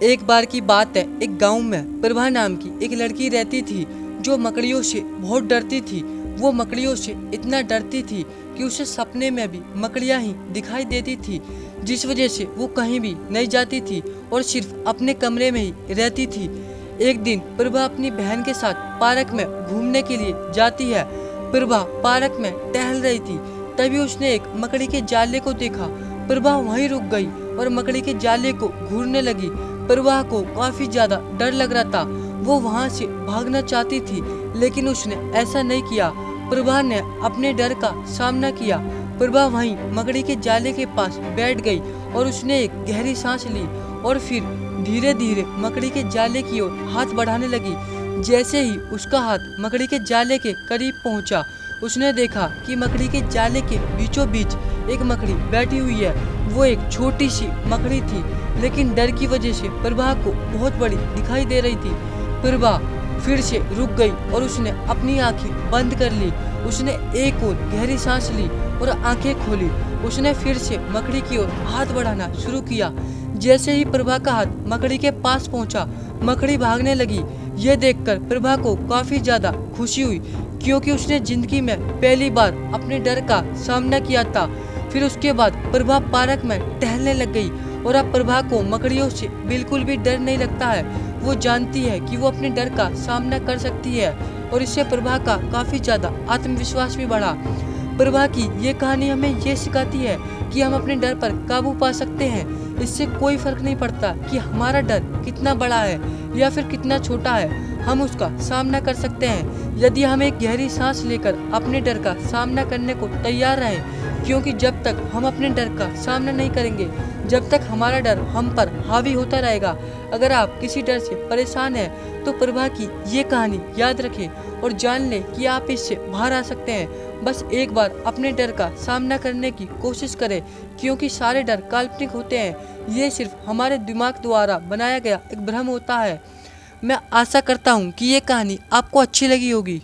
एक बार की बात है, एक गांव में प्रभा नाम की एक लड़की रहती थी जो मकड़ियों से बहुत डरती थी। वो मकड़ियों से इतना डरती थी कि उसे सपने में भी मकड़ियां ही दिखाई देती थी, जिस वजह से वो कहीं भी नहीं जाती थी और सिर्फ अपने कमरे में ही रहती थी। एक दिन प्रभा अपनी बहन के साथ पार्क में घूमने के लिए जाती है। प्रभा पार्क में टहल रही थी, तभी उसने एक मकड़ी के जाले को देखा। प्रभा वहीं रुक गई और मकड़ी के जाले को घूरने लगी। प्रभा को काफी ज्यादा डर लग रहा था। वो वहां से भागना चाहती थी, लेकिन उसने ऐसा नहीं किया। प्रभा ने अपने डर का सामना किया। प्रभा वहीं मकड़ी के जाले के पास बैठ गई और उसने एक गहरी सांस ली और फिर धीरे धीरे मकड़ी के जाले की ओर हाथ बढ़ाने लगी। जैसे ही उसका हाथ मकड़ी के जाले के करीब पहुंचा, उसने देखा कि मकड़ी के जाले के बीचों बीच एक मकड़ी बैठी हुई है। वो एक छोटी सी मकड़ी थी, लेकिन डर की वजह से प्रभा को बहुत बड़ी दिखाई दे रही थी। प्रभा फिर से रुक गई और उसने अपनी आंखें बंद कर ली। उसने एक और गहरी सांस ली और आंखें खोली। उसने फिर से मकड़ी की ओर हाथ बढ़ाना शुरू किया। जैसे ही प्रभा का हाथ मकड़ी के पास पहुंचा, मकड़ी भागने लगी। यह देखकर प्रभा को काफी ज्यादा खुशी हुई, क्योंकि उसने जिंदगी में पहली बार अपने डर का सामना किया था। फिर उसके बाद प्रभा पार्क में टहलने लग गई और अब प्रभा को मकड़ियों से बिल्कुल भी डर नहीं लगता है। वो जानती है कि वो अपने डर का सामना कर सकती है और इससे प्रभा का काफी ज्यादा आत्मविश्वास भी बढ़ा। प्रभा की ये कहानी हमें ये सिखाती है कि हम अपने डर पर काबू पा सकते हैं। इससे कोई फर्क नहीं पड़ता कि हमारा डर कितना बड़ा है या फिर कितना छोटा है, हम उसका सामना कर सकते हैं यदि हम एक गहरी सांस लेकर अपने डर का सामना करने को तैयार रहें। क्योंकि जब तक हम अपने डर का सामना नहीं करेंगे, जब तक हमारा डर हम पर हावी होता रहेगा। अगर आप किसी डर से परेशान हैं तो प्रभा की ये कहानी याद रखें और जान लें कि आप इससे बाहर आ सकते हैं। बस एक बार अपने डर का सामना करने की कोशिश करें, क्योंकि सारे डर काल्पनिक होते हैं। ये सिर्फ हमारे दिमाग द्वारा बनाया गया एक भ्रम होता है। मैं आशा करता हूँ कि ये कहानी आपको अच्छी लगी होगी।